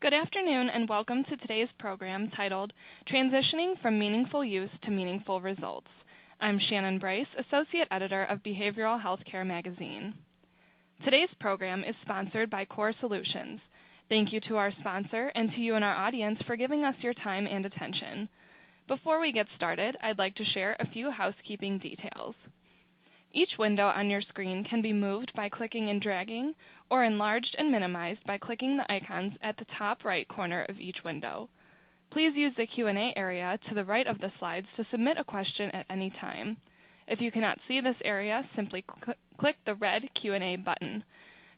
Good afternoon and welcome to today's program titled Transitioning from Meaningful Use to Meaningful Results. I'm Shannon Bryce, Associate Editor of Behavioral Healthcare Magazine. Today's program is sponsored by Core Solutions. Thank you to our sponsor and to you and our audience for giving us your time and attention. Before we get started, I'd like to share a few housekeeping details. Each window on your screen can be moved by clicking and dragging, or enlarged and minimized by clicking the icons at the top right corner of each window. Please use the Q&A area to the right of the slides to submit a question at any time. If you cannot see this area, simply click the red Q&A button.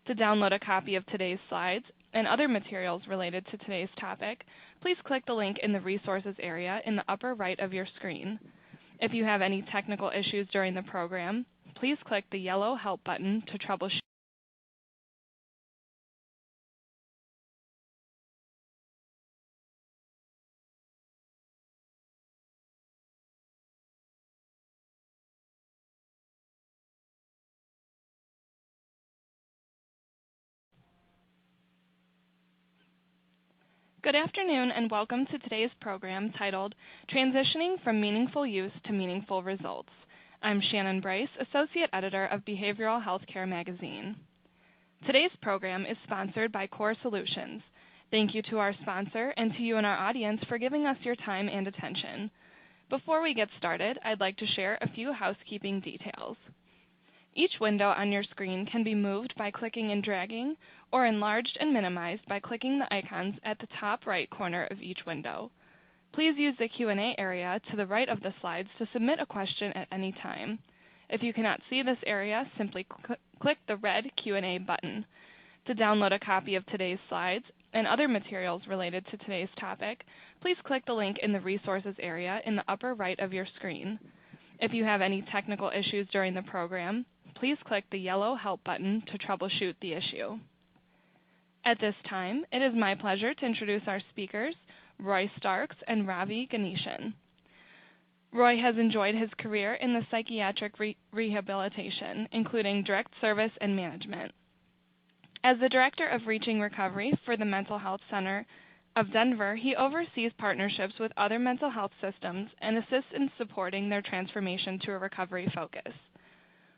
To download a copy of today's slides and other materials related to today's topic, please click the link in the Resources area in the upper right of your screen. If you have any technical issues during the program, please click the yellow Help button to troubleshoot. Good afternoon and welcome to today's program titled Transitioning from Meaningful Use to Meaningful Results. I'm Shannon Bryce, Associate Editor of Behavioral Healthcare Magazine. Today's program is sponsored by Core Solutions. Thank you to our sponsor and to you and our audience for giving us your time and attention. Before we get started, I'd like to share a few housekeeping details. Each window on your screen can be moved by clicking and dragging, or enlarged and minimized by clicking the icons at the top right corner of each window. Please use the Q&A area to the right of the slides to submit a question at any time. If you cannot see this area, simply click the red Q&A button. To download a copy of today's slides and other materials related to today's topic, please click the link in the Resources area in the upper right of your screen. If you have any technical issues during the program, please click the yellow Help button to troubleshoot the issue. At this time, it is my pleasure to introduce our speakers, Roy Starks and Ravi Ganeshan. Roy has enjoyed his career in the psychiatric rehabilitation, including direct service and management. As the Director of Reaching Recovery for the Mental Health Center of Denver, he oversees partnerships with other mental health systems and assists in supporting their transformation to a recovery focus.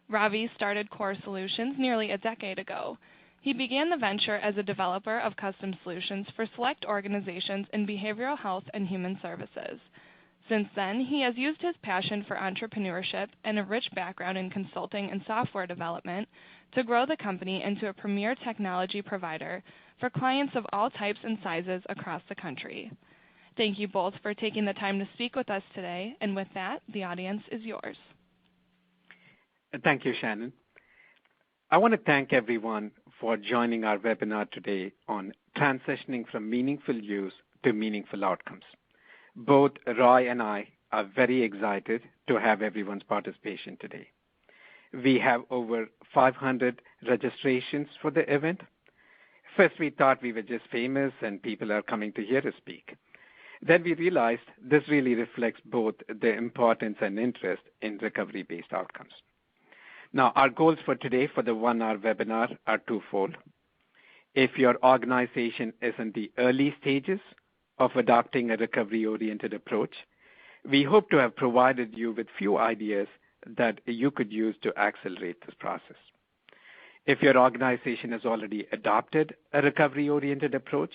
Ravi started Core Solutions nearly a decade ago. He began the venture as a developer of custom solutions for select organizations in behavioral health and human services. Since then, he has used his passion for entrepreneurship and a rich background in consulting and software development to grow the company into a premier technology provider for clients of all types and sizes across the country. Thank you both for taking the time to speak with us today, and with that, the audience is yours. Thank you, Shannon. I want to thank everyone for joining our webinar today on transitioning from meaningful use to meaningful outcomes. Both Roy and I are very excited to have everyone's participation today. We have over 500 registrations for the event. First, we thought we were just famous and people are coming to hear us speak. Then we realized this really reflects both the importance and interest in recovery-based outcomes. Now, our goals for today for the 1-hour webinar are twofold. If your organization is in the early stages of adopting a recovery-oriented approach, we hope to have provided you with few ideas that you could use to accelerate this process. If your organization has already adopted a recovery-oriented approach,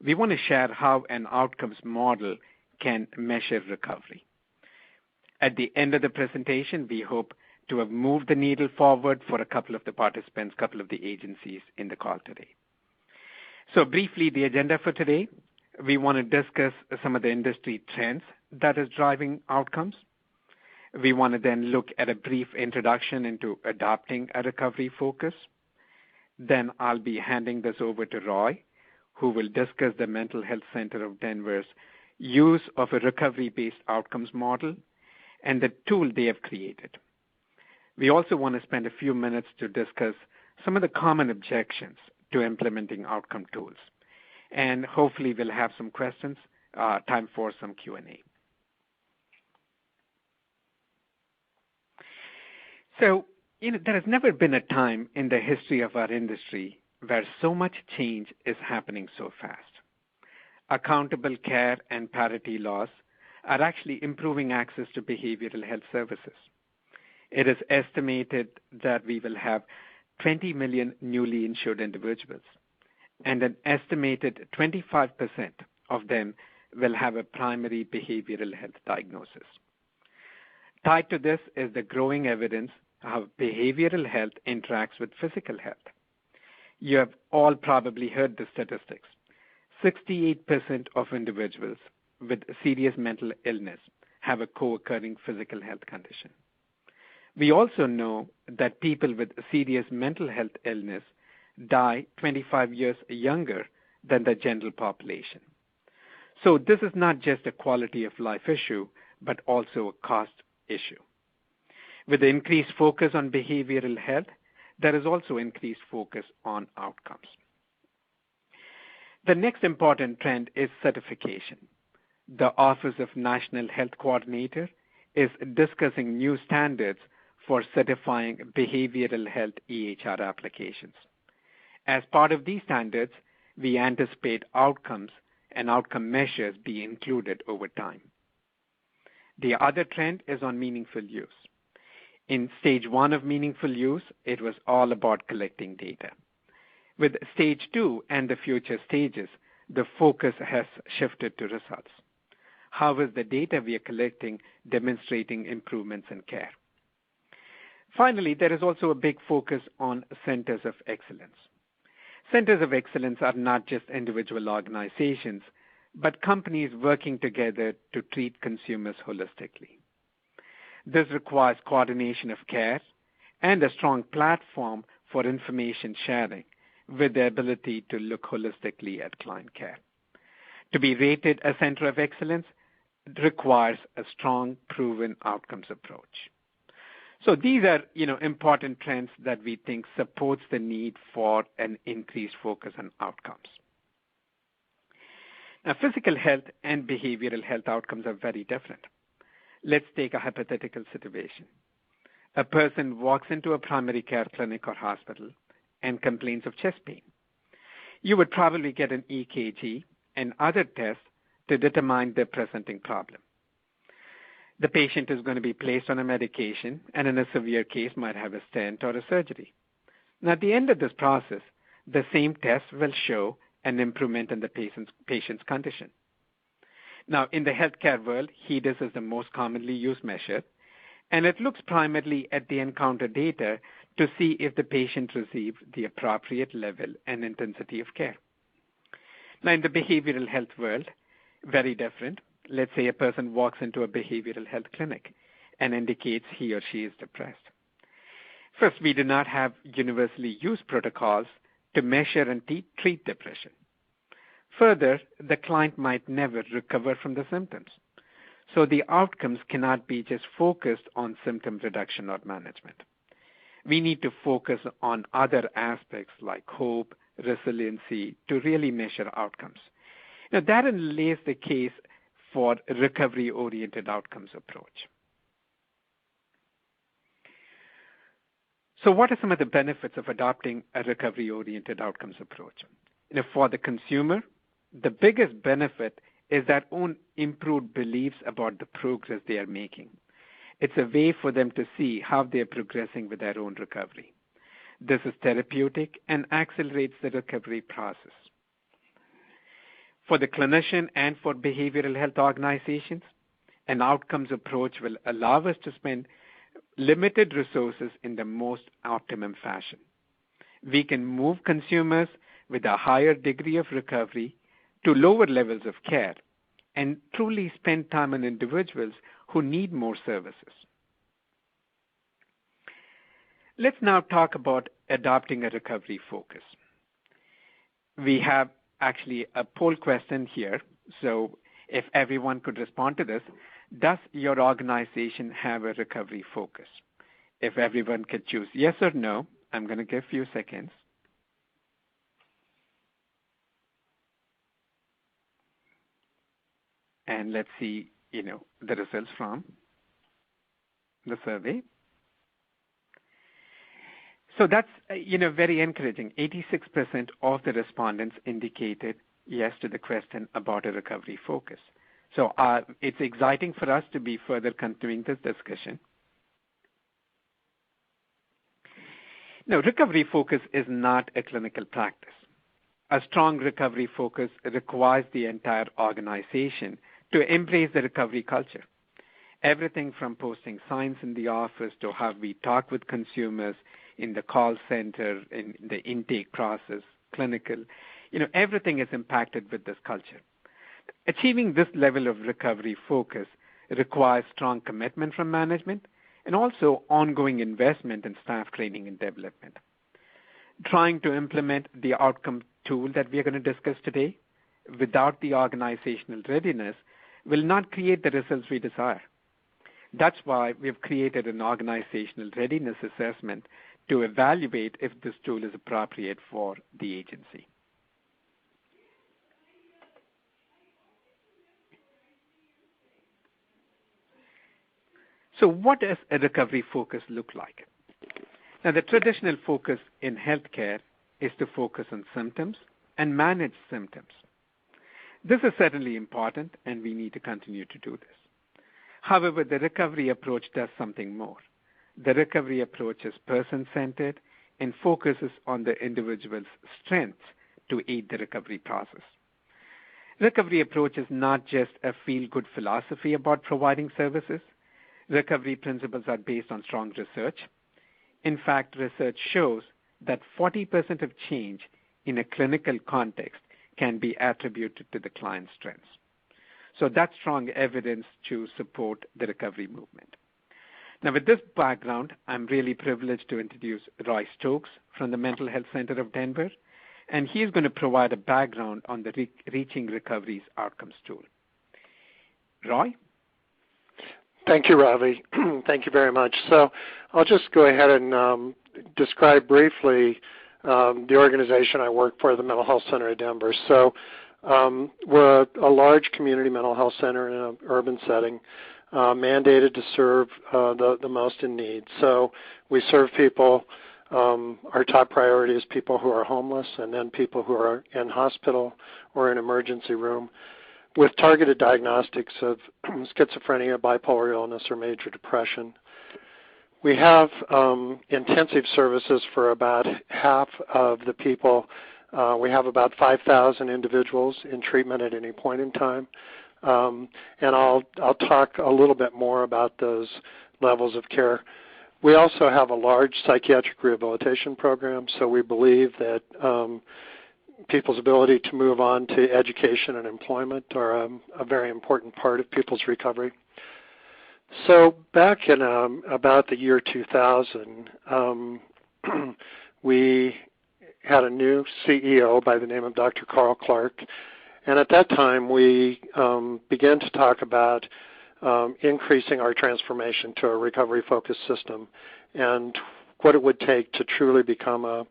we want to share how an outcomes model can measure recovery. At the end of the presentation, we hope to have moved the needle forward for a couple of the participants, couple of the agencies in the call today. So briefly, the agenda for today, we want to discuss some of the industry trends that is driving outcomes. We want to then look at a brief introduction into adopting a recovery focus. Then I'll be handing this over to Roy, who will discuss the Mental Health Center of Denver's use of a recovery-based outcomes model and the tool they have created. We also want to spend a few minutes to discuss some of the common objections to implementing outcome tools. And hopefully we'll have some questions, time for some Q&A. So, there has never been a time in the history of our industry where so much change is happening so fast. accountable care and parity laws are actually improving access to behavioral health services. It is estimated that we will have 20 million newly insured individuals, and an estimated 25% of them will have a primary behavioral health diagnosis. Tied to this is the growing evidence how behavioral health interacts with physical health. You have all probably heard the statistics. 68% of individuals with serious mental illness have a co-occurring physical health condition. We also know that people with serious mental health illness die 25 years younger than the general population. So this is not just a quality of life issue, but also a cost issue. With the increased focus on behavioral health, there is also increased focus on outcomes. The next important trend is certification. The Office of National Health Coordinator is discussing new standards for certifying behavioral health EHR applications. As part of these standards, we anticipate outcomes and outcome measures be included over time. The other trend is on meaningful use. In stage 1 of meaningful use, it was all about collecting data. With stage 2 and the future stages, the focus has shifted to results. How is the data we are collecting demonstrating improvements in care? Finally, there is also a big focus on centers of excellence. Centers of excellence are not just individual organizations, but companies working together to treat consumers holistically. This requires coordination of care and a strong platform for information sharing with the ability to look holistically at client care. To be rated a center of excellence requires a strong, proven outcomes approach. So these are, important trends that we think supports the need for an increased focus on outcomes. Now, physical health and behavioral health outcomes are very different. Let's take a hypothetical situation. A person walks into a primary care clinic or hospital and complains of chest pain. You would probably get an EKG and other tests to determine the presenting problem. The patient is going to be placed on a medication and in a severe case might have a stent or a surgery. Now, at the end of this process, the same test will show an improvement in the patient's condition. Now, in the healthcare world, HEDIS is the most commonly used measure, and it looks primarily at the encounter data to see if the patient received the appropriate level and intensity of care. Now, in the behavioral health world, very different. Let's say a person walks into a behavioral health clinic and indicates he or she is depressed. First, we do not have universally used protocols to measure and treat depression. Further, the client might never recover from the symptoms. So the outcomes cannot be just focused on symptom reduction or management. We need to focus on other aspects like hope, resiliency to really measure outcomes. Now, that lays the case for a recovery-oriented outcomes approach. So what are some of the benefits of adopting a recovery-oriented outcomes approach? For the consumer, the biggest benefit is their own improved beliefs about the progress they are making. It's a way for them to see how they are progressing with their own recovery. This is therapeutic and accelerates the recovery process. For the clinician and for behavioral health organizations, an outcomes approach will allow us to spend limited resources in the most optimum fashion. We can move consumers with a higher degree of recovery to lower levels of care and truly spend time on individuals who need more services. Let's now talk about adopting a recovery focus. We have actually a poll question here. So if everyone could respond to this, does your organization have a recovery focus? If everyone could choose yes or no, I'm going to give a few seconds. And let's see, the results from the survey. So that's, very encouraging. 86% of the respondents indicated yes to the question about a recovery focus. So it's exciting for us to be further continuing this discussion. Now, recovery focus is not a clinical practice. A strong recovery focus requires the entire organization to embrace the recovery culture. Everything from posting signs in the office to how we talk with consumers in the call center, in the intake process, clinical, everything is impacted with this culture. Achieving this level of recovery focus requires strong commitment from management and also ongoing investment in staff training and development. Trying to implement the outcome tool that we are going to discuss today without the organizational readiness will not create the results we desire. That's why we've created an organizational readiness assessment to evaluate if this tool is appropriate for the agency. So what does a recovery focus look like? Now, the traditional focus in healthcare is to focus on symptoms and manage symptoms. This is certainly important, and we need to continue to do this. However, the recovery approach does something more. The recovery approach is person-centered and focuses on the individual's strengths to aid the recovery process. Recovery approach is not just a feel-good philosophy about providing services. Recovery principles are based on strong research. In fact, research shows that 40% of change in a clinical context can be attributed to the client's strengths. So that's strong evidence to support the recovery movement. Now, with this background, I'm really privileged to introduce Roy Stokes from the Mental Health Center of Denver, and he's going to provide a background on the Reaching Recovery's Outcomes tool. Roy? Thank you, Ravi. Thank you very much. So I'll just go ahead and describe briefly the organization I work for, the Mental Health Center of Denver. So we're a large community mental health center in an urban setting, mandated to serve the most in need. So we serve people, our top priority is people who are homeless and then people who are in hospital or in emergency room, with targeted diagnostics of schizophrenia, bipolar illness, or major depression. We have intensive services for about half of the people. We have about 5,000 individuals in treatment at any point in time. And I'll talk a little bit more about those levels of care. We also have a large psychiatric rehabilitation program, so we believe that people's ability to move on to education and employment are a very important part of people's recovery. So back in about the year 2000, we had a new CEO by the name of Dr. Carl Clark, and at that time we began to talk about increasing our transformation to a recovery-focused system and what it would take to truly become a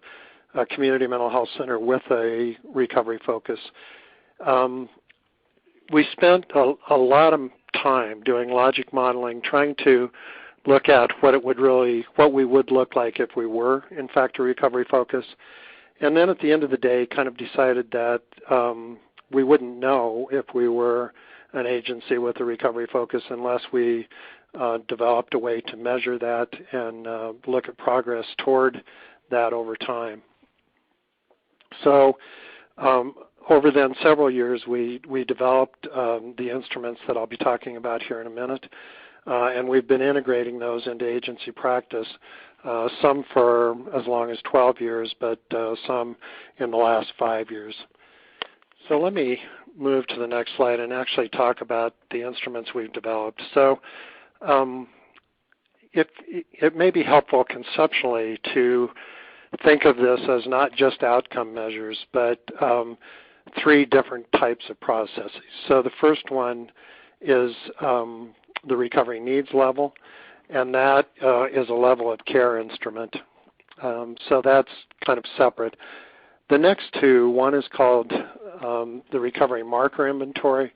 community mental health center with a recovery focus. We spent a lot of time doing logic modeling, trying to look at what we would look like if we were, in fact, a recovery focus. And then at the end of the day, kind of decided that we wouldn't know if we were an agency with a recovery focus unless we developed a way to measure that and look at progress toward that over time. So over then several years, we developed the instruments that I'll be talking about here in a minute, and we've been integrating those into agency practice, some for as long as 12 years, but some in the last 5 years. So let me move to the next slide and actually talk about the instruments we've developed. So it may be helpful conceptually to think of this as not just outcome measures, but three different types of processes. So the first one is the recovery needs level, and that is a level of care instrument. So that's kind of separate. The next two, one is called the recovery marker inventory,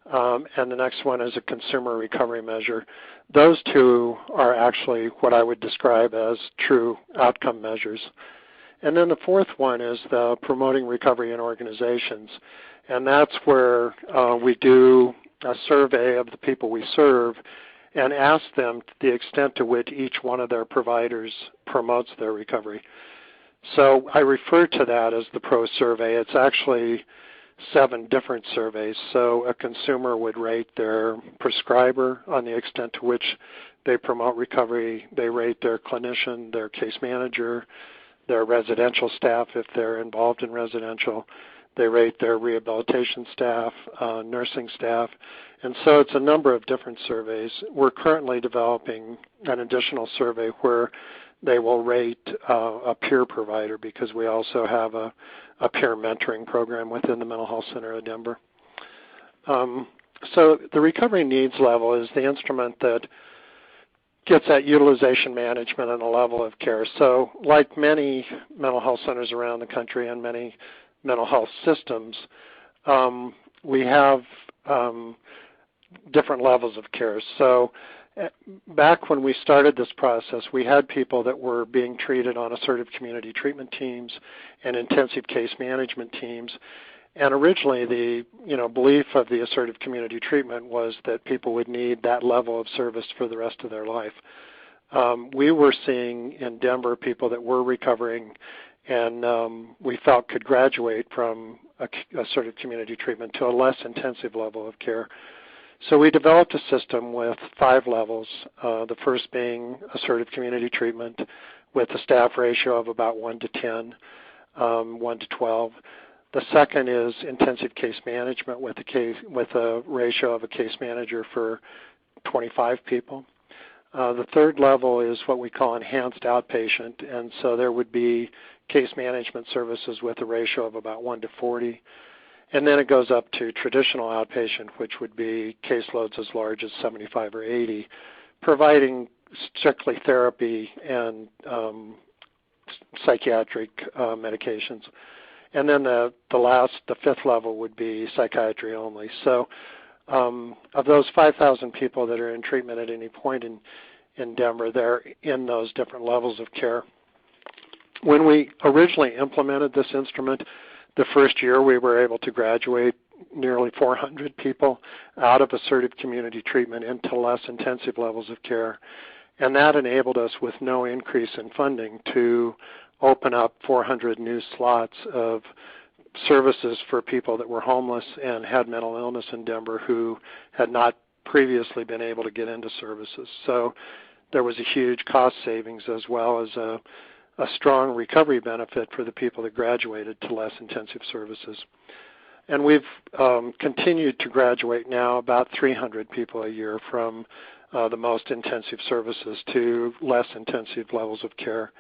and the next one is a consumer recovery measure. Those two are actually what I would describe as true outcome measures. And then the fourth one is the promoting recovery in organizations. And that's where we do a survey of the people we serve and ask them the extent to which each one of their providers promotes their recovery. So I refer to that as the PRO survey. It's actually 7 different surveys. So a consumer would rate their prescriber on the extent to which they promote recovery. They rate their clinician, their case manager, their residential staff if they're involved in residential. They rate their rehabilitation staff, nursing staff. And so it's a number of different surveys. We're currently developing an additional survey where they will rate a peer provider, because we also have a peer mentoring program within the Mental Health Center of Denver. So the recovery needs level is the instrument that gets at utilization management and a level of care. So like many mental health centers around the country and many mental health systems, we have different levels of care. So back when we started this process, we had people that were being treated on assertive community treatment teams and intensive case management teams. And originally the belief of the assertive community treatment was that people would need that level of service for the rest of their life. We were seeing in Denver people that were recovering and we felt could graduate from assertive community treatment to a less intensive level of care. So we developed a system with 5 levels, the first being assertive community treatment with a staff ratio of about 1 to 10, 1 to 12. The second is intensive case management with a ratio of a case manager for 25 people. The third level is what we call enhanced outpatient, and so there would be case management services with a ratio of about 1 to 40. And then it goes up to traditional outpatient, which would be caseloads as large as 75 or 80, providing strictly therapy and psychiatric medications. And then the fifth level would be psychiatry only. So of those 5,000 people that are in treatment at any point in Denver, they're in those different levels of care. When we originally implemented this instrument, the first year we were able to graduate nearly 400 people out of assertive community treatment into less intensive levels of care. And that enabled us, with no increase in funding, to open up 400 new slots of services for people that were homeless and had mental illness in Denver who had not previously been able to get into services. So there was a huge cost savings as well as a strong recovery benefit for the people that graduated to less intensive services. And we've continued to graduate now about 300 people a year from the most intensive services to less intensive levels of care.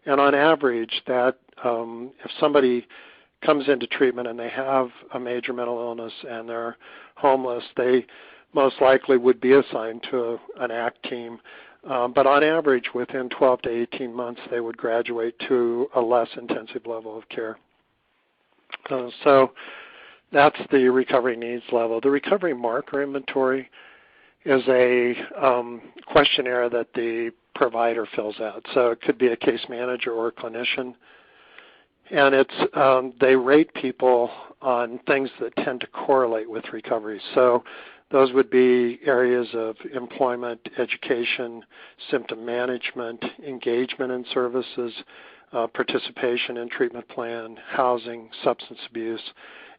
And on average, that if somebody comes into treatment and they have a major mental illness and they're homeless, they most likely would be assigned to an ACT team. But on average, within 12 to 18 months, they would graduate to a less intensive level of care. So that's the recovery needs level. The recovery marker inventory is a questionnaire that the provider fills out. So it could be a case manager or a clinician. And it's they rate people on things that tend to correlate with recovery. So those would be areas of employment, education, symptom management, engagement in services, participation in treatment plan, housing, substance abuse,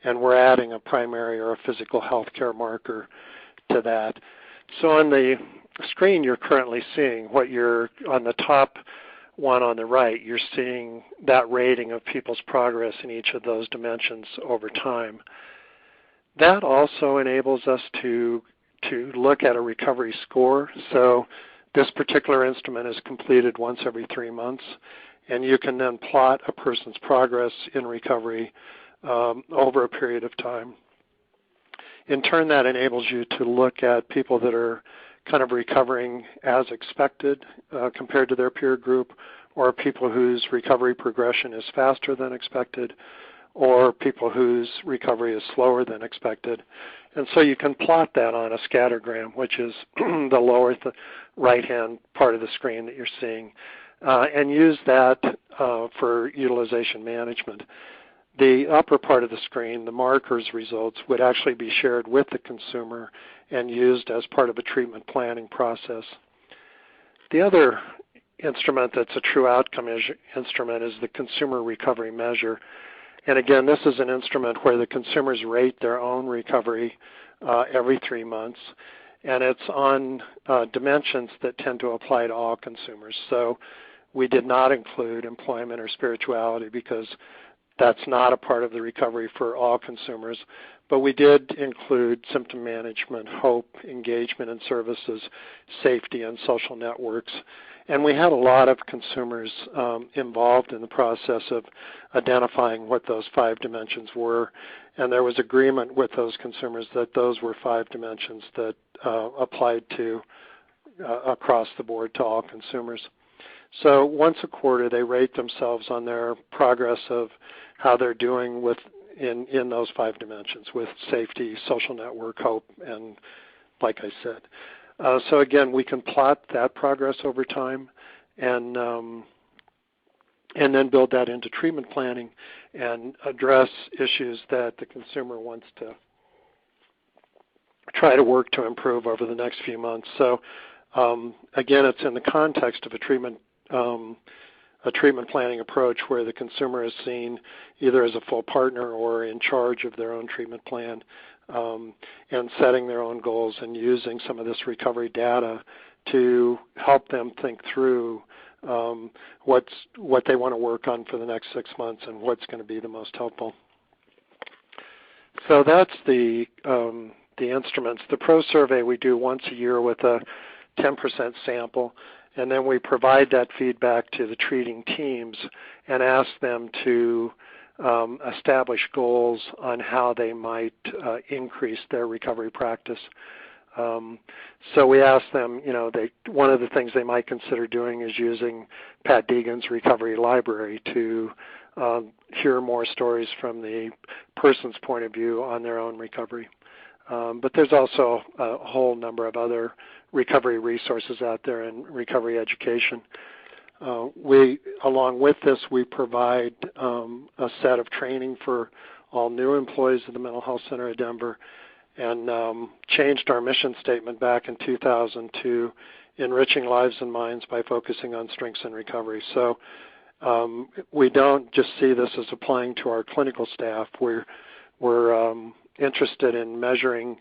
and we're adding a primary or a physical health care marker to that. So on the screen you're currently seeing what you're on the top one on the right, you're seeing that rating of people's progress in each of those dimensions over time. That also enables us to look at a recovery score. So this particular instrument is completed once every 3 months, and you can then plot a person's progress in recovery over a period of time. In turn, that enables you to look at people that are kind of recovering as expected compared to their peer group, or people whose recovery progression is faster than expected, or people whose recovery is slower than expected. And so you can plot that on a scattergram, which is the lower right-hand part of the screen that you're seeing, and use that for utilization management. The upper part of the screen, the markers results, would actually be shared with the consumer and used as part of a treatment planning process. The other instrument that's a true outcome instrument is the consumer recovery measure. And again, this is an instrument where the consumers rate their own recovery every 3 months, and it's on dimensions that tend to apply to all consumers. So we did not include employment or spirituality because that's not a part of the recovery for all consumers, but we did include symptom management, hope, engagement in services, safety, and social networks. And we had a lot of consumers involved in the process of identifying what those 5 dimensions were, and there was agreement with those consumers that those were 5 dimensions that applied to across the board to all consumers. So once a quarter, they rate themselves on their progress of how they're doing in those 5 dimensions with safety, social network, hope, and like I said. So again, we can plot that progress over time and then build that into treatment planning and address issues that the consumer wants to try to work to improve over the next few months. So again, it's in the context of a treatment planning approach where the consumer is seen either as a full partner or in charge of their own treatment plan, and setting their own goals and using some of this recovery data to help them think through what they want to work on for the next 6 months and what's going to be the most helpful. So that's the instruments. The Pro Survey we do once a year with a 10% sample, and then we provide that feedback to the treating teams and ask them to establish goals on how they might increase their recovery practice. So we ask them, one of the things they might consider doing is using Pat Deegan's recovery library to hear more stories from the person's point of view on their own recovery. But there's also a whole number of other recovery resources out there and recovery education. Along with this, we provide a set of training for all new employees of the Mental Health Center of Denver, and changed our mission statement back in 2000 to enriching lives and minds by focusing on strengths and recovery. So we don't just see this as applying to our clinical staff. We're interested in measuring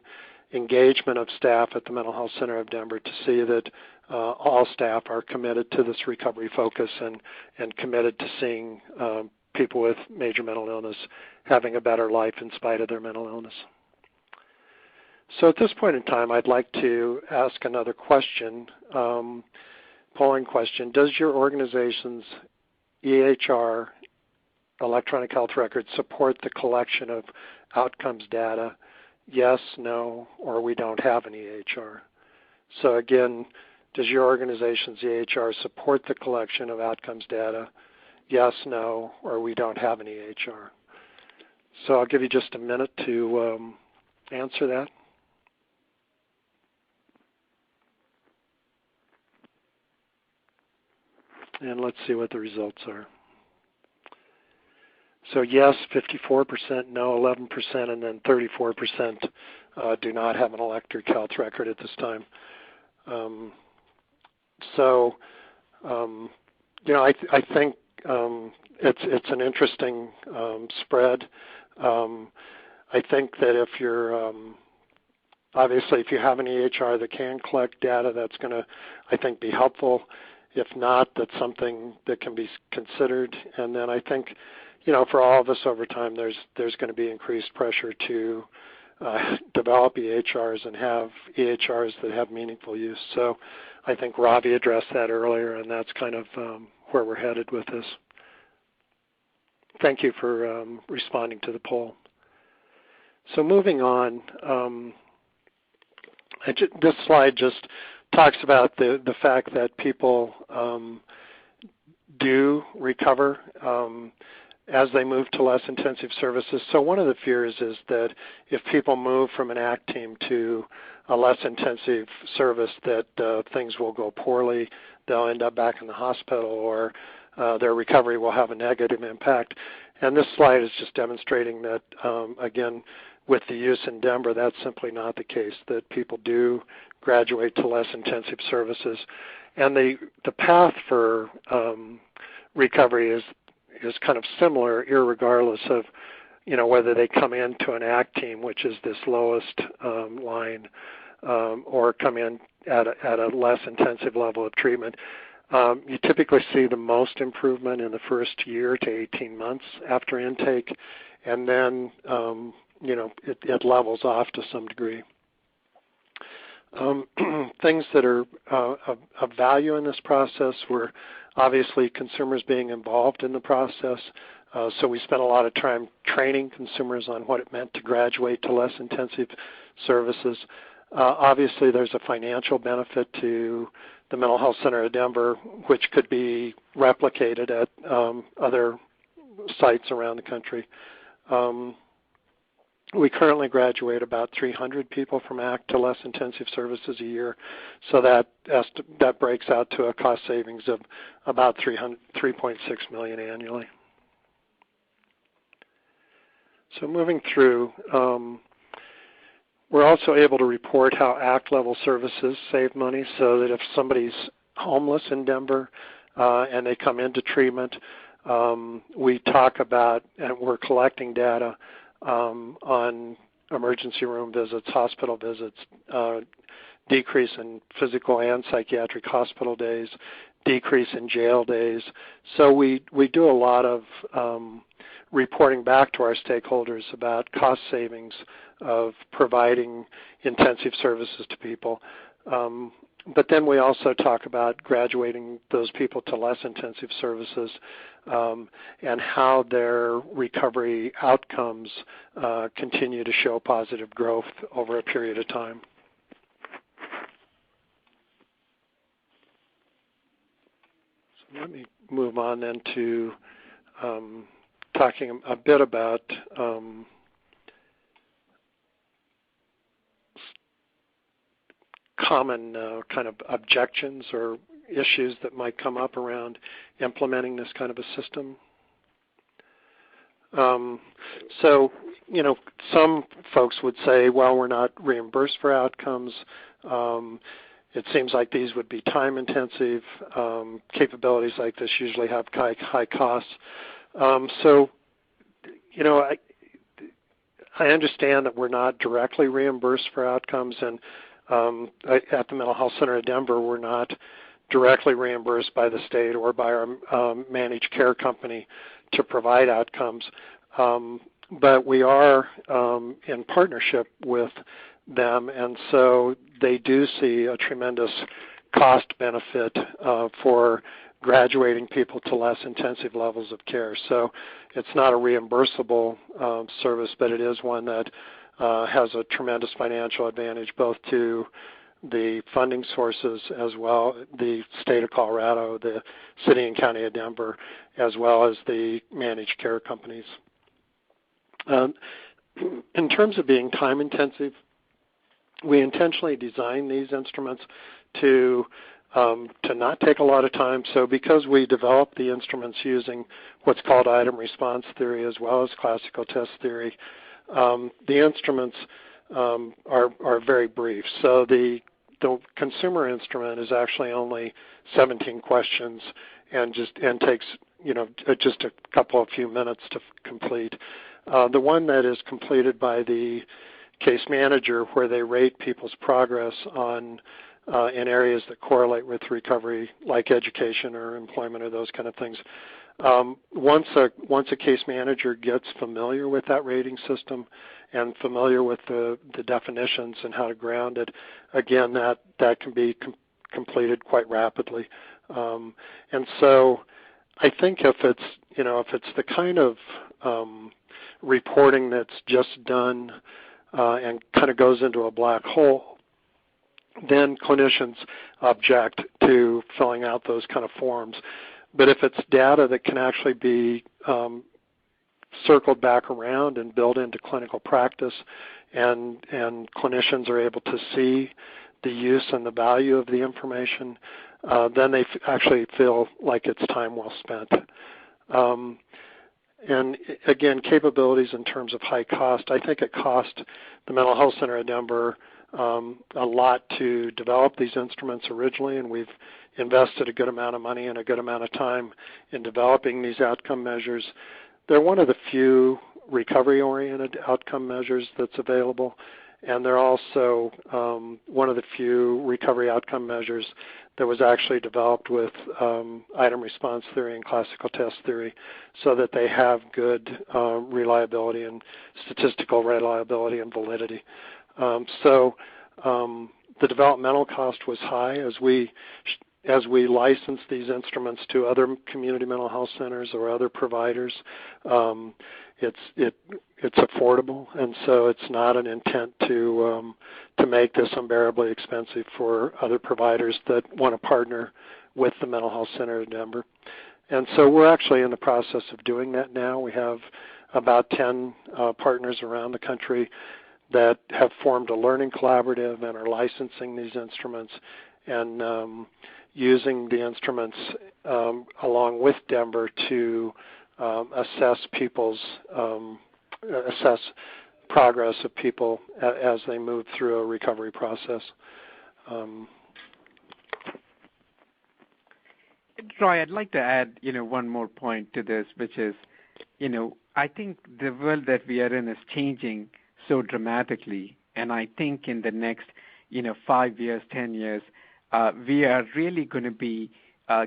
engagement of staff at the Mental Health Center of Denver to see that all staff are committed to this recovery focus and committed to seeing people with major mental illness having a better life in spite of their mental illness. So at this point in time, I'd like to ask another question, polling question. Does your organization's EHR, electronic health record, support the collection of outcomes data? Yes, no, or we don't have an EHR. So again, does your organization's EHR support the collection of outcomes data? Yes, no, or we don't have an EHR. So I'll give you just a minute to answer that. And let's see what the results are. So yes, 54%, no, 11%, and then 34% do not have an electronic health record at this time. I think it's an interesting spread. I think that if you're obviously if you have an EHR that can collect data, that's going to, I think, be helpful. If not, that's something that can be considered. And then I think, for all of us over time, there's going to be increased pressure to develop EHRs and have EHRs that have meaningful use. So I think Ravi addressed that earlier, and that's kind of where we're headed with this. Thank you for responding to the poll. So moving on, this slide just talks about the fact that people do recover. as they move to less intensive services. So one of the fears is that if people move from an ACT team to a less intensive service, that things will go poorly, they'll end up back in the hospital, or their recovery will have a negative impact. And this slide is just demonstrating that, again, with the use in Denver, that's simply not the case, that people do graduate to less intensive services. And the path for recovery is kind of similar, irregardless of whether they come into an ACT team, which is this lowest line, or come in at a less intensive level of treatment. You typically see the most improvement in the first year to 18 months after intake, and then it levels off to some degree. Things that are of value in this process were obviously consumers being involved in the process. So we spent a lot of time training consumers on what it meant to graduate to less intensive services. Obviously, there's a financial benefit to the Mental Health Center of Denver, which could be replicated at other sites around the country. We currently graduate about 300 people from ACT to less intensive services a year, so that breaks out to a cost savings of about $3.6 million annually. So moving through, we're also able to report how ACT-level services save money, so that if somebody's homeless in Denver and they come into treatment, we talk about, and we're collecting data on emergency room visits, hospital visits, decrease in physical and psychiatric hospital days, decrease in jail days. So we do a lot of reporting back to our stakeholders about cost savings of providing intensive services to people. But then we also talk about graduating those people to less intensive services and how their recovery outcomes continue to show positive growth over a period of time. So let me move on then to talking a bit about common kind of objections or issues that might come up around implementing this kind of a system. So, some folks would say, well, we're not reimbursed for outcomes. It seems like these would be time-intensive. Capabilities like this usually have high costs. So, I understand that we're not directly reimbursed for outcomes, and at the Mental Health Center of Denver, we're not directly reimbursed by the state or by our managed care company to provide outcomes. But we are in partnership with them, and so they do see a tremendous cost benefit for graduating people to less intensive levels of care. So it's not a reimbursable service, but it is one that has a tremendous financial advantage both to the funding sources as well, the state of Colorado, the city and county of Denver, as well as the managed care companies. In terms of being time intensive, we intentionally designed these instruments to not take a lot of time. So because we developed the instruments using what's called item response theory as well as classical test theory, the instruments are very brief. So the consumer instrument is actually only 17 questions and takes just a couple of few minutes to complete. The one that is completed by the case manager, where they rate people's progress on in areas that correlate with recovery, like education or employment or those kind of things. Once a case manager gets familiar with that rating system and familiar with the definitions and how to ground it, again, that can be completed quite rapidly. And so I think if it's the kind of reporting that's just done and kind of goes into a black hole, then clinicians object to filling out those kind of forms. But if it's data that can actually be circled back around and built into clinical practice, and clinicians are able to see the use and the value of the information, then they actually feel like it's time well spent. And again, capabilities in terms of high cost. I think it cost the Mental Health Center of Denver a lot to develop these instruments originally, and we've invested a good amount of money and a good amount of time in developing these outcome measures. They're one of the few recovery-oriented outcome measures that's available, and they're also one of the few recovery outcome measures that was actually developed with item response theory and classical test theory, so that they have good reliability and statistical reliability and validity. So the developmental cost was high as we license these instruments to other community mental health centers or other providers. It's affordable, and so it's not an intent to make this unbearably expensive for other providers that want to partner with the Mental Health Center of Denver. And so we're actually in the process of doing that now. We have about 10 partners around the country that have formed a learning collaborative and are licensing these instruments and using the instruments along with Denver to assess progress of people as they move through a recovery process. Roy, I'd like to add, one more point to this, which is, I think the world that we are in is changing so dramatically, and I think in the next, 5 years, 10 years, we are really going to be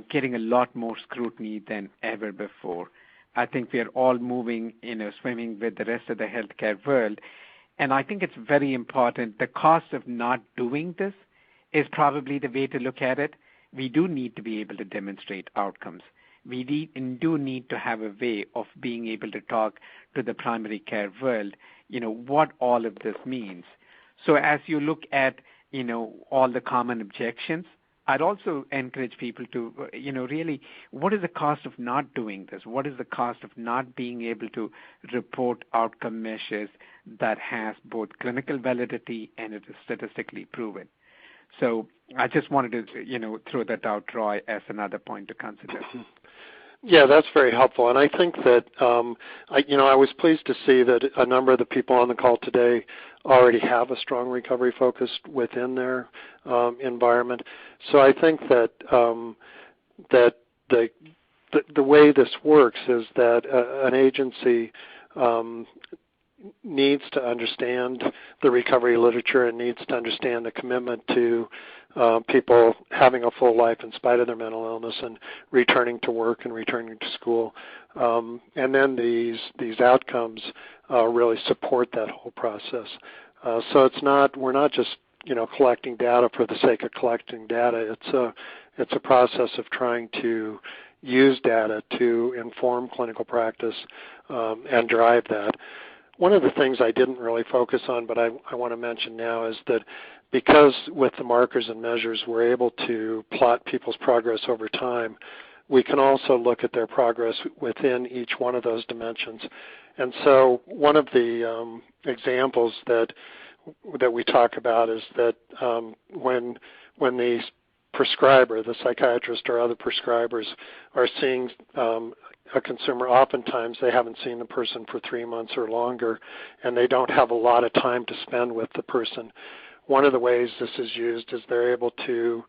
getting a lot more scrutiny than ever before. I think we are all moving, swimming with the rest of the healthcare world. And I think it's very important. The cost of not doing this is probably the way to look at it. We do need to be able to demonstrate outcomes. We do need to have a way of being able to talk to the primary care world, what all of this means. So as you look at, all the common objections, I'd also encourage people to, really, what is the cost of not doing this? What is the cost of not being able to report outcome measures that has both clinical validity and it is statistically proven? So I just wanted to, throw that out, Roy, as another point to consider. Yeah, that's very helpful. And I think that, I was pleased to see that a number of the people on the call today already have a strong recovery focus within their environment. So I think that that the way this works is that an agency needs to understand the recovery literature and needs to understand the commitment to people having a full life in spite of their mental illness and returning to work and returning to school. And then these outcomes really support that whole process. So we're not just collecting data for the sake of collecting data. It's a process of trying to use data to inform clinical practice and drive that. One of the things I didn't really focus on, but I want to mention now, is that because with the markers and measures we're able to plot people's progress over time, we can also look at their progress within each one of those dimensions. And so one of the examples that we talk about is that when the prescriber, the psychiatrist or other prescribers, are seeing a consumer, oftentimes they haven't seen the person for 3 months or longer, and they don't have a lot of time to spend with the person. One of the ways this is used is they're able to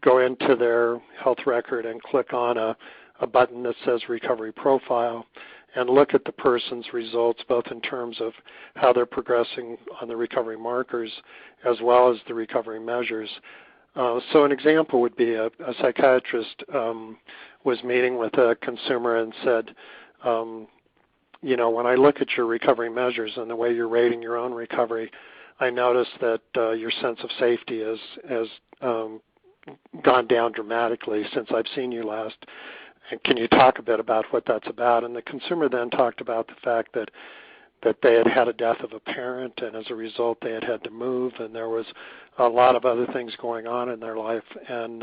go into their health record and click on a button that says Recovery Profile and look at the person's results, both in terms of how they're progressing on the recovery markers as well as the recovery measures. So an example would be a psychiatrist was meeting with a consumer and said, when I look at your recovery measures and the way you're rating your own recovery, I noticed that your sense of safety has gone down dramatically since I've seen you last. And can you talk a bit about what that's about? And the consumer then talked about the fact that they had had a death of a parent, and as a result they had to move, and there was a lot of other things going on in their life. And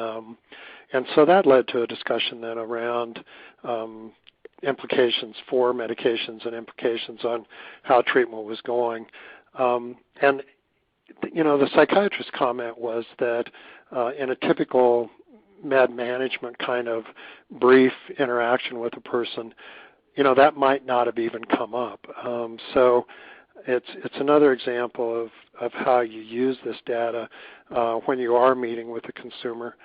so that led to a discussion then around implications for medications and implications on how treatment was going. And the psychiatrist's comment was that in a typical med management kind of brief interaction with a person, that might not have even come up. So it's another example of how you use this data when you are meeting with a consumer.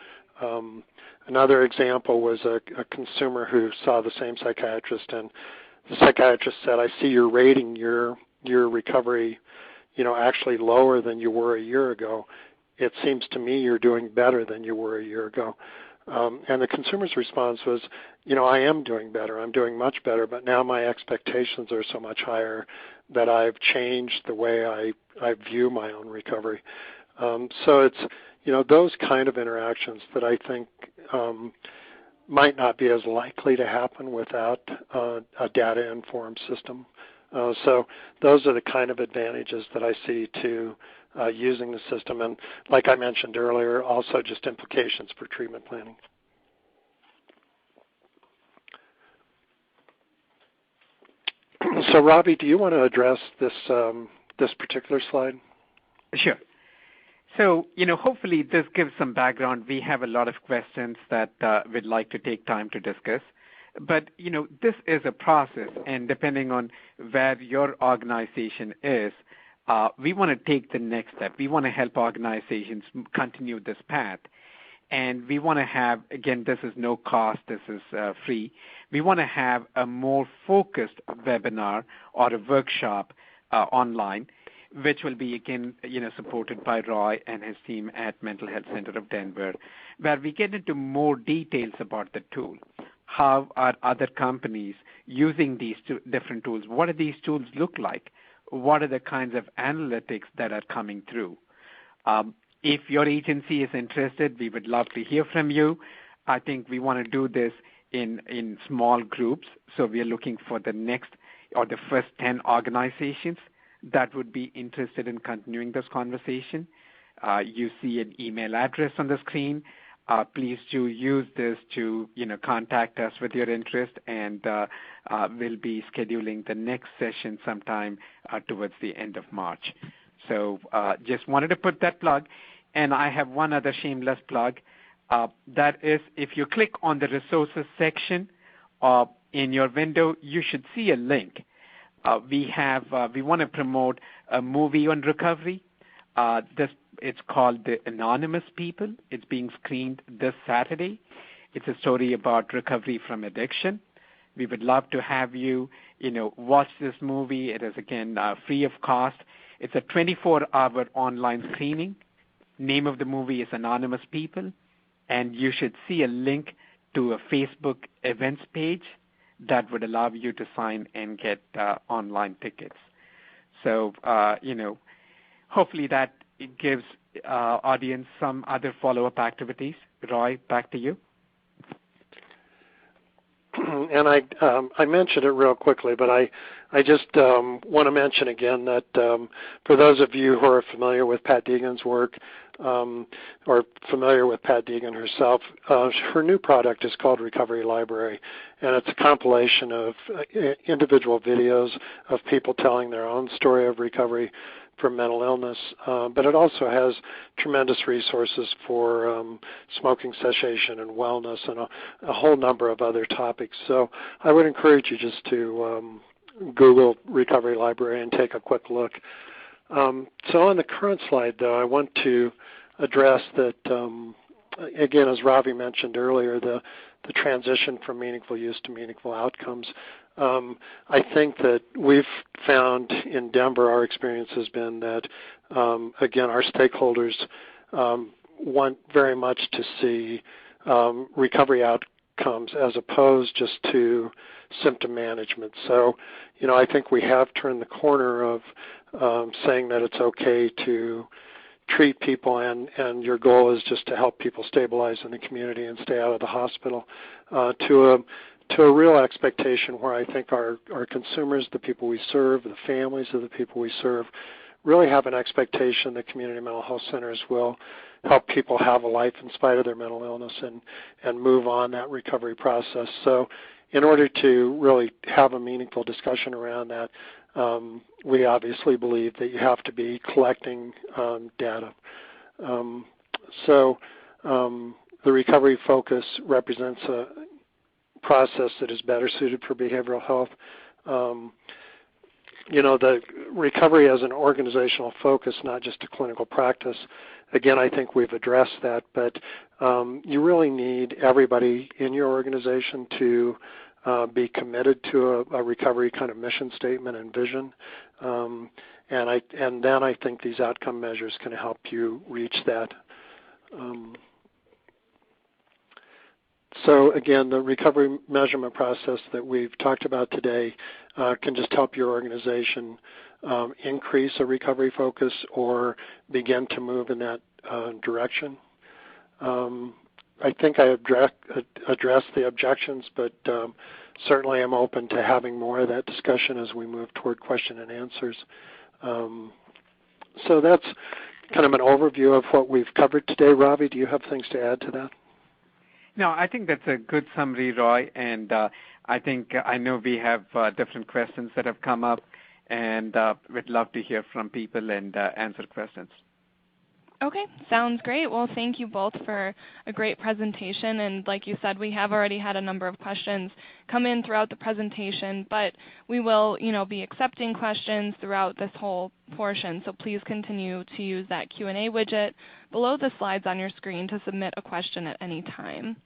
Another example was a consumer who saw the same psychiatrist, and the psychiatrist said, "I see you're rating your recovery, actually lower than you were a year ago. It seems to me you're doing better than you were a year ago." And the consumer's response was, I am doing better. I'm doing much better, but now my expectations are so much higher that I've changed the way I view my own recovery. So it's, those kind of interactions that I think might not be as likely to happen without a data-informed system. So those are the kind of advantages that I see to using the system, and like I mentioned earlier, also just implications for treatment planning. So Ravi, do you want to address this particular slide? Sure. So, hopefully this gives some background. We have a lot of questions that we'd like to take time to discuss. But, this is a process, and depending on where your organization is, we want to take the next step. We want to help organizations continue this path. And we want to have, again, this is no cost, this is free. We want to have a more focused webinar or a workshop online, which will be, again, supported by Roy and his team at Mental Health Center of Denver, where we get into more details about the tool. How are other companies using these different tools? What do these tools look like? What are the kinds of analytics that are coming through? If your agency is interested, we would love to hear from you. I think we want to do this in small groups, so we are looking for the next or the first 10 organizations that would be interested in continuing this conversation. You see an email address on the screen. Please do use this to contact us with your interest, and we'll be scheduling the next session sometime towards the end of March. So just wanted to put that plug. And I have one other shameless plug. That is, if you click on the resources section in your window, you should see a link. We want to promote a movie on recovery. It's called The Anonymous People. It's being screened this Saturday. It's a story about recovery from addiction. We would love to have you, watch this movie. It is, again, free of cost. It's a 24-hour online screening. Name of the movie is Anonymous People, and you should see a link to a Facebook events page that would allow you to sign and get online tickets. So, hopefully that gives audience some other follow-up activities. Roy, back to you. And I mentioned it real quickly, but I just want to mention again that for those of you who are familiar with Pat Deegan's work or familiar with Pat Deegan herself, her new product is called Recovery Library, and it's a compilation of individual videos of people telling their own story of recovery from mental illness, but it also has tremendous resources for smoking cessation and wellness and a whole number of other topics. So I would encourage you just to Google Recovery Library and take a quick look. So on the current slide, though, I want to address that, again, as Ravi mentioned earlier, the transition from meaningful use to meaningful outcomes. I think that we've found in Denver, our experience has been that, again, our stakeholders want very much to see recovery outcomes as opposed just to symptom management. So, I think we have turned the corner of saying that it's okay to treat people and your goal is just to help people stabilize in the community and stay out of the hospital to a real expectation where I think our consumers, the people we serve, the families of the people we serve, really have an expectation that community mental health centers will help people have a life in spite of their mental illness and move on that recovery process. So in order to really have a meaningful discussion around that, we obviously believe that you have to be collecting data. The recovery focus represents a process that is better suited for behavioral health. The recovery as an organizational focus, not just a clinical practice. Again, I think we've addressed that, but you really need everybody in your organization to be committed to a recovery kind of mission statement and vision. And then I think these outcome measures can help you reach that. So again, the recovery measurement process that we've talked about today can just help your organization increase a recovery focus or begin to move in that direction. I think I addressed the objections, but certainly I'm open to having more of that discussion as we move toward question and answers. So that's kind of an overview of what we've covered today. Ravi, do you have things to add to that? No, I think that's a good summary, Roy, and I know we have different questions that have come up, and we'd love to hear from people and answer questions. Okay, sounds great. Well, thank you both for a great presentation, and like you said, we have already had a number of questions come in throughout the presentation, but we will, be accepting questions throughout this whole portion, so please continue to use that Q&A widget below the slides on your screen to submit a question at any time.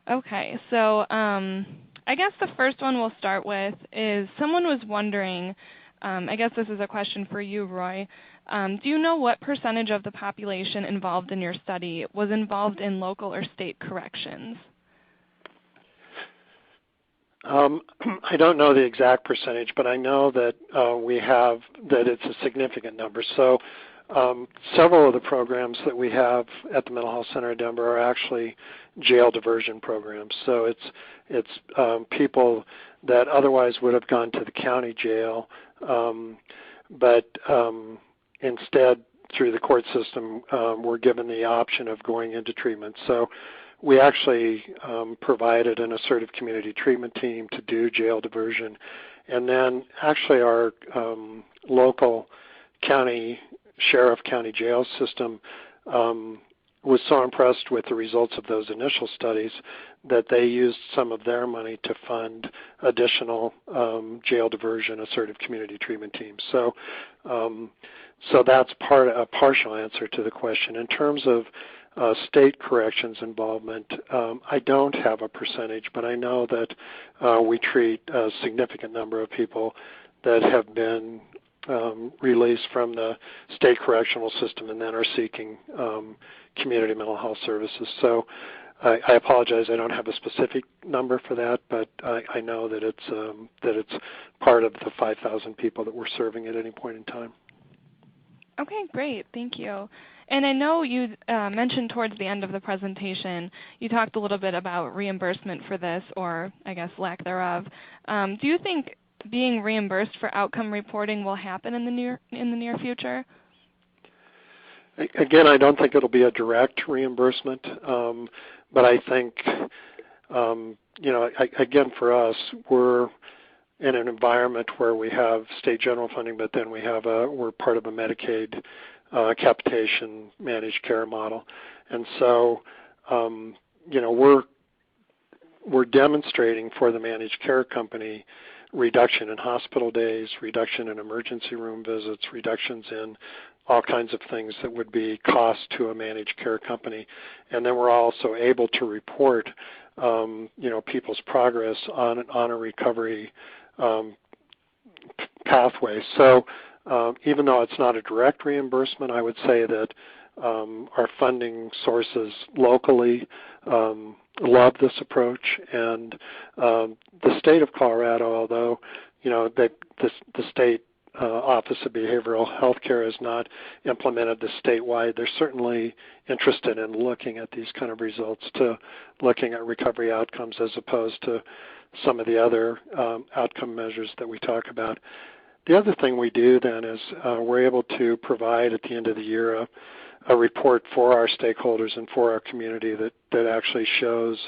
Okay, so I guess the first one we'll start with is someone was wondering, I guess this is a question for you, Roy. Do you know what percentage of the population involved in your study was involved in local or state corrections? I don't know the exact percentage, but I know that that it's a significant number. So several of the programs that we have at the Mental Health Center of Denver are actually jail diversion programs. So it's people that otherwise would have gone to the county jail, but instead, through the court system, were given the option of going into treatment. So we actually provided an assertive community treatment team to do jail diversion. And then actually our local sheriff county jail system was so impressed with the results of those initial studies that they used some of their money to fund additional jail diversion assertive community treatment teams. So that's a partial answer to the question. In terms of state corrections involvement, I don't have a percentage, but I know that we treat a significant number of people that have been released from the state correctional system and then are seeking community mental health services. So I apologize, I don't have a specific number for that, but I know that it's part of the 5,000 people that we're serving at any point in time. Okay, great. Thank you. And I know you mentioned towards the end of the presentation, you talked a little bit about reimbursement for this, or I guess lack thereof. Do you think being reimbursed for outcome reporting will happen in the near future? Again, I don't think it'll be a direct reimbursement, but I think, again, for us, we're in an environment where we have state general funding, but then we're part of a Medicaid capitation managed care model, and so we're demonstrating for the managed care company reduction in hospital days, reduction in emergency room visits, reductions in all kinds of things that would be cost to a managed care company, and then we're also able to report people's progress on a recovery pathway. So even though it's not a direct reimbursement, I would say that our funding sources locally love this approach, and the state of Colorado, although the state Office of Behavioral Health Care has not implemented this statewide, they're certainly interested in looking at these kind of results, to looking at recovery outcomes as opposed to some of the other outcome measures that we talk about. The other thing we do then is we're able to provide at the end of the year a report for our stakeholders and for our community that actually shows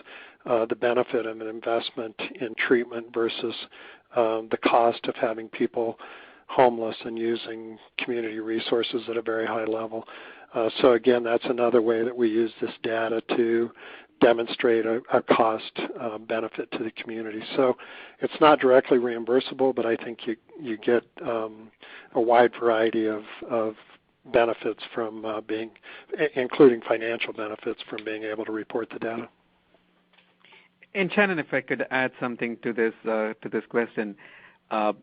the benefit of an investment in treatment versus the cost of having people homeless and using community resources at a very high level. So again, that's another way that we use this data to demonstrate a cost benefit to the community. So it's not directly reimbursable, but I think you get a wide variety of benefits from including financial benefits from being able to report the data. And Shannon, if I could add something to this question, I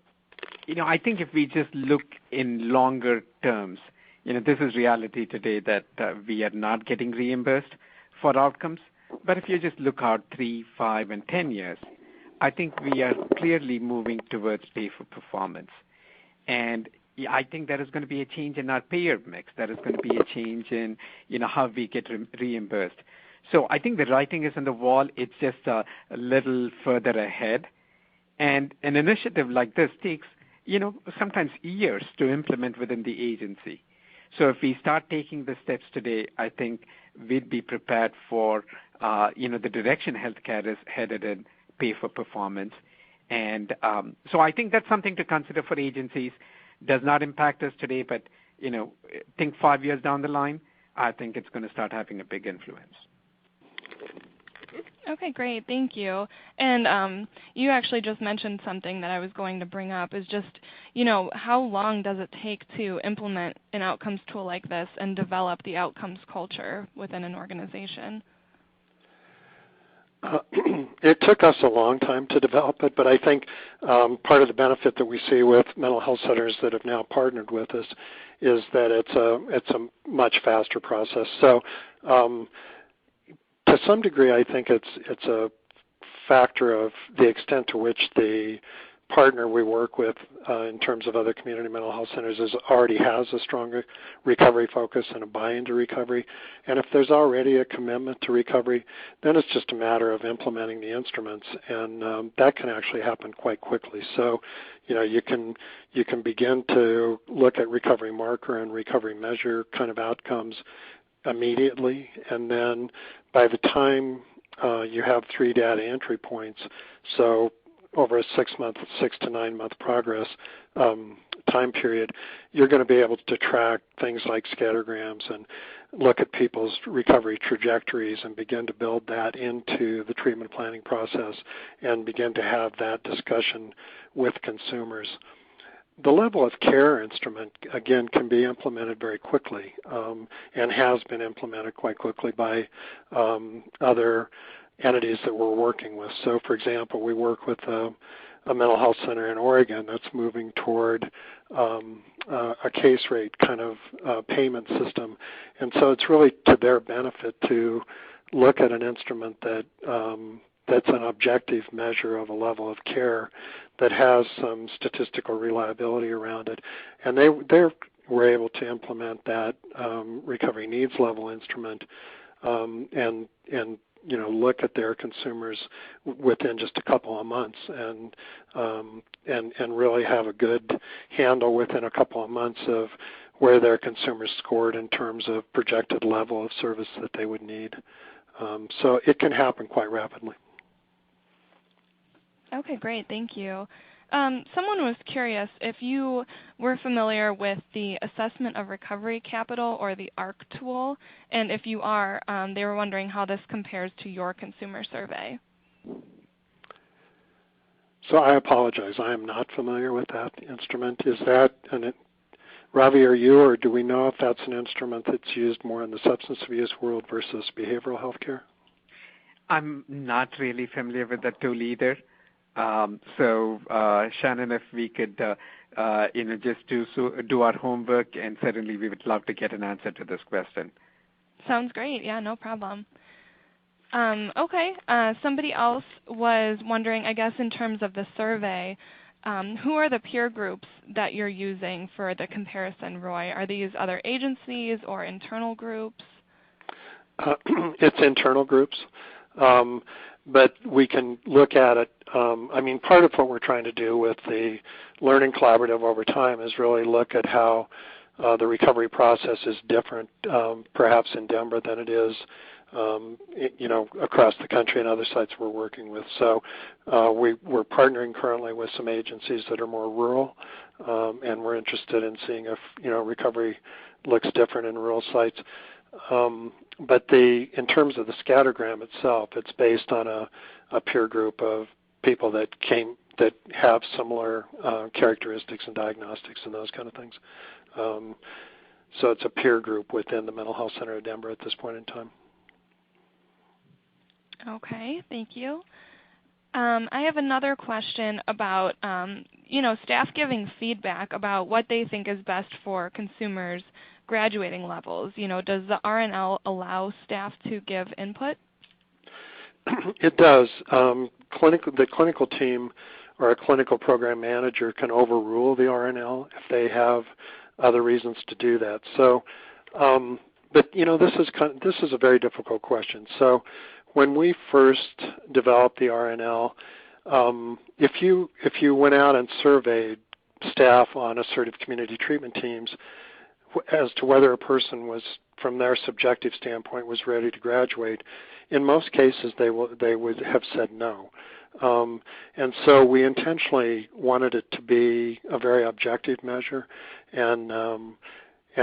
think if we just look in longer terms, this is reality today that we are not getting reimbursed for outcomes. But if you just look out 3, 5, and 10 years, I think we are clearly moving towards pay for performance. And I think there is going to be a change in our payer mix. There is going to be a change in how we get reimbursed. So I think the writing is on the wall. It's just a little further ahead. And an initiative like this takes, sometimes years to implement within the agency. So if we start taking the steps today, I think we'd be prepared for, the direction healthcare is headed in, pay for performance. And so I think that's something to consider for agencies. Does not impact us today, but, think 5 years down the line, I think it's going to start having a big influence. Okay, great. Thank you. And you actually just mentioned something that I was going to bring up is just, how long does it take to implement an outcomes tool like this and develop the outcomes culture within an organization? It took us a long time to develop it, but I think part of the benefit that we see with mental health centers that have now partnered with us is that it's a much faster process. So to some degree, I think it's a factor of the extent to which the partner we work with in terms of other community mental health centers already has a stronger recovery focus and a buy-in to recovery. And if there's already a commitment to recovery, then it's just a matter of implementing the instruments, and that can actually happen quite quickly. So, you can begin to look at recovery marker and recovery measure kind of outcomes immediately, and then by the time you have 3 data entry points, so over a 6 to 9 month progress time period, you're going to be able to track things like scattergrams and look at people's recovery trajectories and begin to build that into the treatment planning process and begin to have that discussion with consumers. The level of care instrument, again, can be implemented very quickly and has been implemented quite quickly by other entities that we're working with. So, for example, we work with a mental health center in Oregon that's moving toward a case rate kind of payment system. And so it's really to their benefit to look at an instrument that's an objective measure of a level of care that has some statistical reliability around it. And they were able to implement that recovery needs level instrument and look at their consumers within just a couple of months and really have a good handle within a couple of months of where their consumers scored in terms of projected level of service that they would need. So it can happen quite rapidly. Okay, great. Thank you. Someone was curious if you were familiar with the Assessment of Recovery Capital, or the ARC tool, and if you are, they were wondering how this compares to your consumer survey. So I apologize. I am not familiar with that instrument. Is that Ravi, are you, or do we know if that's an instrument that's used more in the substance abuse world versus behavioral health care? I'm not really familiar with that tool either. So, Shannon, if we could, just do our homework, and certainly we would love to get an answer to this question. Sounds great. Yeah, no problem. Okay. Somebody else was wondering, I guess, in terms of the survey, who are the peer groups that you're using for the comparison, Roy? Are these other agencies or internal groups? It's internal groups. But we can look at it. Part of what we're trying to do with the Learning Collaborative over time is really look at how the recovery process is different, perhaps in Denver than it is, across the country and other sites we're working with. So we're partnering currently with some agencies that are more rural, and we're interested in seeing if recovery looks different in rural sites. But in terms of the scattergram itself, it's based on a peer group of people that have similar characteristics and diagnostics and those kind of things. So it's a peer group within the Mental Health Center of Denver at this point in time. Okay, thank you. I have another question about, staff giving feedback about what they think is best for consumers' graduating levels. Does the RNL allow staff to give input? It does. The clinical team or a clinical program manager can overrule the RNL if they have other reasons to do that. So, but this is a very difficult question. So, when we first developed the RNL, if you went out and surveyed staff on assertive community treatment teams as to whether a person was, from their subjective standpoint, was ready to graduate, in most cases they would have said no. And so we intentionally wanted it to be a very objective measure, and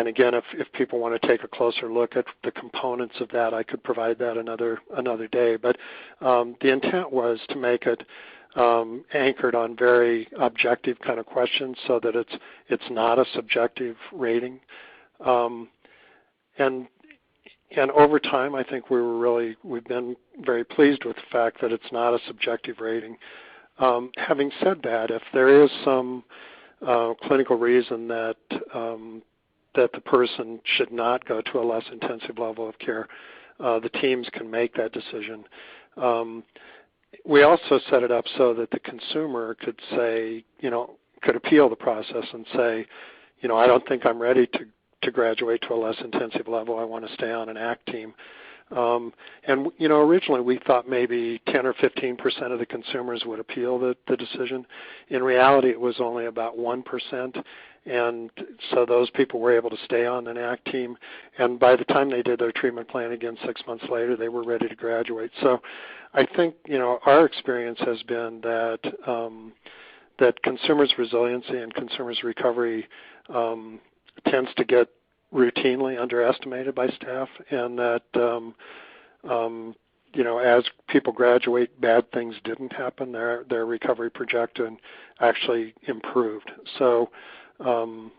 again, if people want to take a closer look at the components of that, I could provide that another day. But the intent was to make it anchored on very objective kind of questions, so that it's not a subjective rating. And over time, I think we've been very pleased with the fact that it's not a subjective rating. Having said that, if there is some clinical reason that the person should not go to a less intensive level of care, the teams can make that decision. We also set it up so that the consumer could say, could appeal the process and say, I don't think I'm ready to graduate to a less intensive level. I want to stay on an ACT team. And originally we thought maybe 10 or 15% of the consumers would appeal the decision. In reality, it was only about 1%. And so those people were able to stay on an ACT team. And by the time they did their treatment plan again 6 months later, they were ready to graduate. So I think, our experience has been that that consumers' resiliency and consumers' recovery tends to get routinely underestimated by staff, and that as people graduate, bad things didn't happen. Their recovery projection actually improved. So I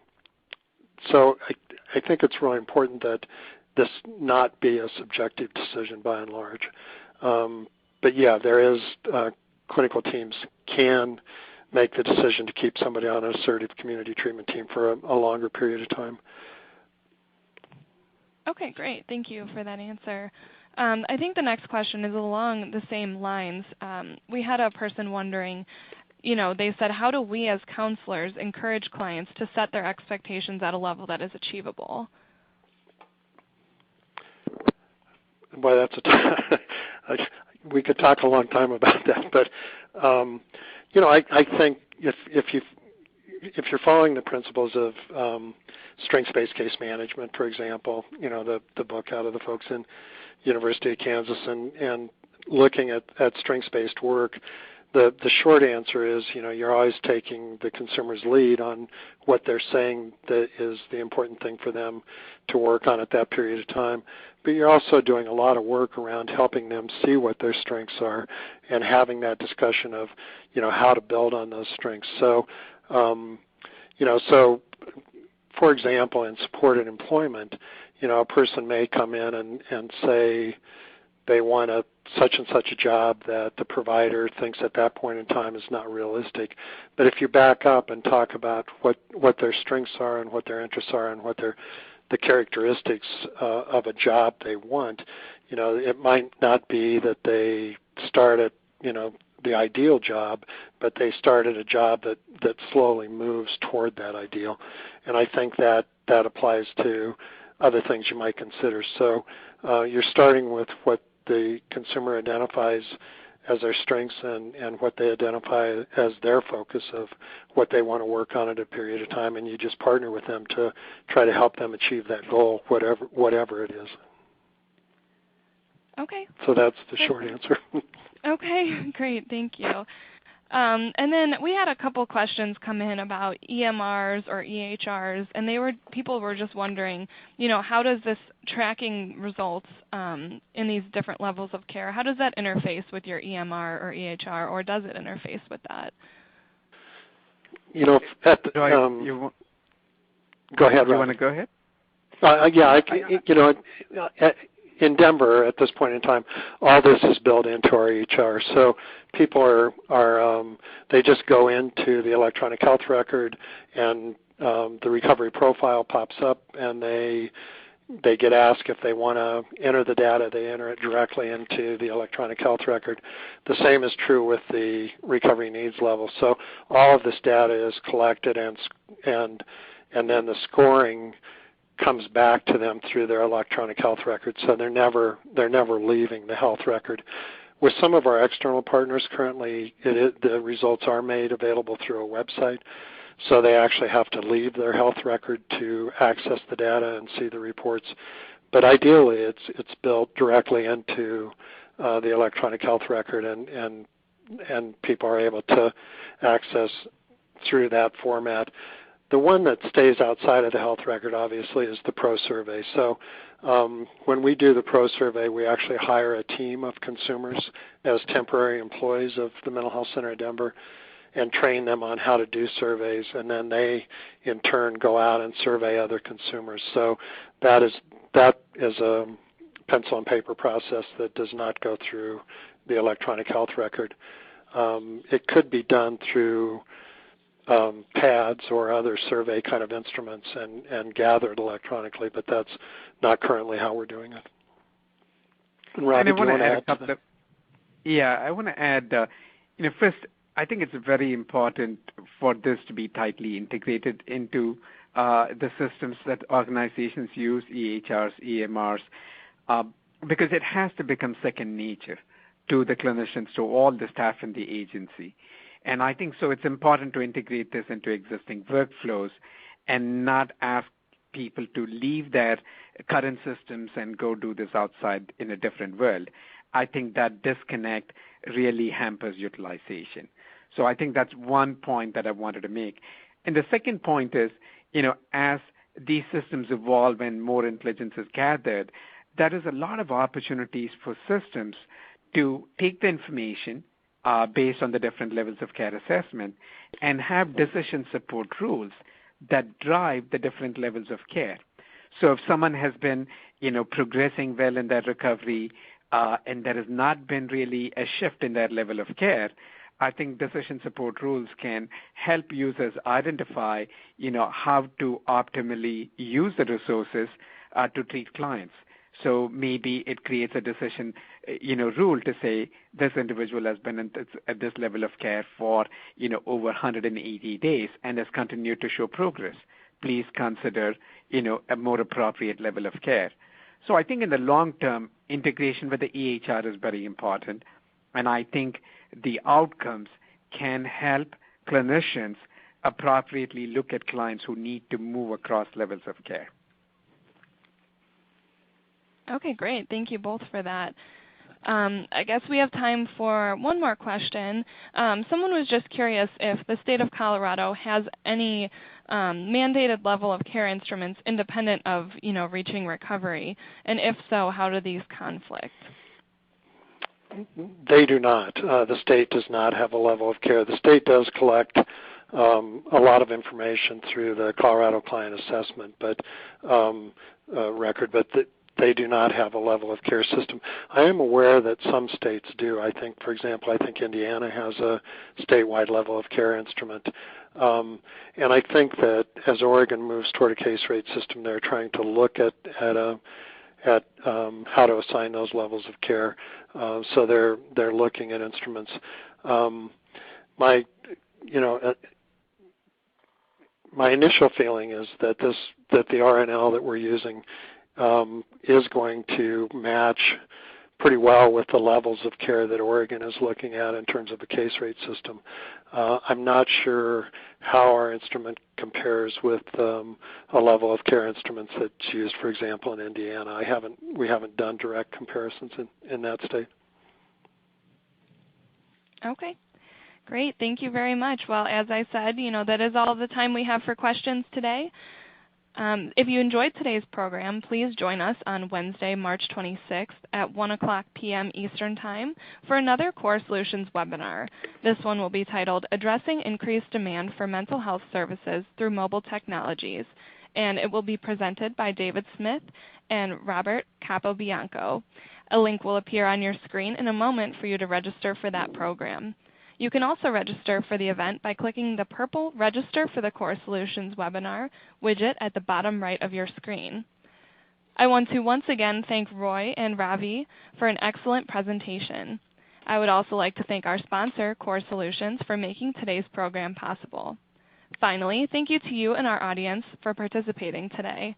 think it's really important that this not be a subjective decision by and large. But yeah, there is clinical teams can make the decision to keep somebody on an assertive community treatment team for a longer period of time. Okay, great. Thank you for that answer. I think the next question is along the same lines. We had a person wondering, they said, how do we as counselors encourage clients to set their expectations at a level that is achievable? Boy, we could talk a long time about that, but I think if you're following the principles of strengths-based case management, for example, the book out of the folks in University of Kansas, and looking at strengths-based work, the short answer is, you're always taking the consumer's lead on what they're saying that is the important thing for them to work on at that period of time. But you're also doing a lot of work around helping them see what their strengths are and having that discussion of, how to build on those strengths. So, so for example, in supported employment, a person may come in and say they want such and such a job that the provider thinks at that point in time is not realistic. But if you back up and talk about what their strengths are and what their interests are and what the characteristics of a job they want, it might not be that they start at, the ideal job, but they start at a job that slowly moves toward that ideal. And I think that applies to other things you might consider. So you're starting with what the consumer identifies as their strengths and what they identify as their focus of what they want to work on at a period of time, and you just partner with them to try to help them achieve that goal, whatever it is. Okay. So that's the short answer. Okay, great, thank you. And then we had a couple questions come in about EMRs or EHRs, and people were just wondering, how does this tracking results in these different levels of care, how does that interface with your EMR or EHR, or does it interface with that? Go ahead, You want to go ahead? In Denver at this point in time, all this is built into our EHR. So people they just go into the electronic health record, and the recovery profile pops up, and they get asked if they want to enter the data. They enter it directly into the electronic health record. The same is true with the recovery needs level. So all of this data is collected, and then the scoring comes back to them through their electronic health record, so they're never leaving the health record. With some of our external partners currently, the results are made available through a website, so they actually have to leave their health record to access the data and see the reports. But ideally, it's built directly into the electronic health record, and people are able to access through that format. The one that stays outside of the health record, obviously, is the Pro Survey. So when we do the Pro Survey, we actually hire a team of consumers as temporary employees of the Mental Health Center of Denver and train them on how to do surveys, and then they, in turn, go out and survey other consumers. So that is a pencil and paper process that does not go through the electronic health record. It could be done through pads or other survey kind of instruments and gathered electronically, but that's not currently how we're doing it. And Robbie, do you want to add to that? Yeah, I want to add, first, I think it's very important for this to be tightly integrated into the systems that organizations use, EHRs, EMRs, because it has to become second nature to the clinicians, to all the staff in the agency. And I think so it's important to integrate this into existing workflows and not ask people to leave their current systems and go do this outside in a different world. I think that disconnect really hampers utilization. So I think that's one point that I wanted to make. And the second point is, as these systems evolve and more intelligence is gathered, there is a lot of opportunities for systems to take the information based on the different levels of care assessment and have decision support rules that drive the different levels of care. So if someone has been, progressing well in their recovery and there has not been really a shift in their level of care, I think decision support rules can help users identify, how to optimally use the resources to treat clients. So maybe it creates a decision, rule to say this individual has been at this level of care for, over 180 days and has continued to show progress. Please consider, a more appropriate level of care. So I think in the long term, integration with the EHR is very important, and I think the outcomes can help clinicians appropriately look at clients who need to move across levels of care. Okay, great. Thank you both for that. I guess we have time for one more question. Someone was just curious if the state of Colorado has any mandated level of care instruments independent of, reaching recovery, and if so, how do these conflict? They do not. The state does not have a level of care. The state does collect a lot of information through the Colorado Client Assessment record, but they do not have a level of care system. I am aware that some states do. I think, for example, Indiana has a statewide level of care instrument. And I think that as Oregon moves toward a case rate system, they're trying to look at how to assign those levels of care. So they're looking at instruments. My initial feeling is that the RNL that we're using is going to match pretty well with the levels of care that Oregon is looking at in terms of a case rate system. I'm not sure how our instrument compares with a level of care instruments that's used, for example, in Indiana. We haven't done direct comparisons in that state. Okay. Great. Thank you very much. Well, as I said, that is all the time we have for questions today. If you enjoyed today's program, please join us on Wednesday, March 26th at 1 o'clock p.m. Eastern Time for another Core Solutions webinar. This one will be titled Addressing Increased Demand for Mental Health Services Through Mobile Technologies, and it will be presented by David Smith and Robert Capobianco. A link will appear on your screen in a moment for you to register for that program. You can also register for the event by clicking the purple Register for the Core Solutions webinar widget at the bottom right of your screen. I want to once again thank Roy and Ravi for an excellent presentation. I would also like to thank our sponsor, Core Solutions, for making today's program possible. Finally, thank you to you and our audience for participating today.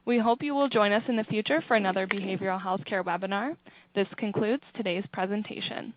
We hope you will join us in the future for another behavioral healthcare webinar. This concludes today's presentation.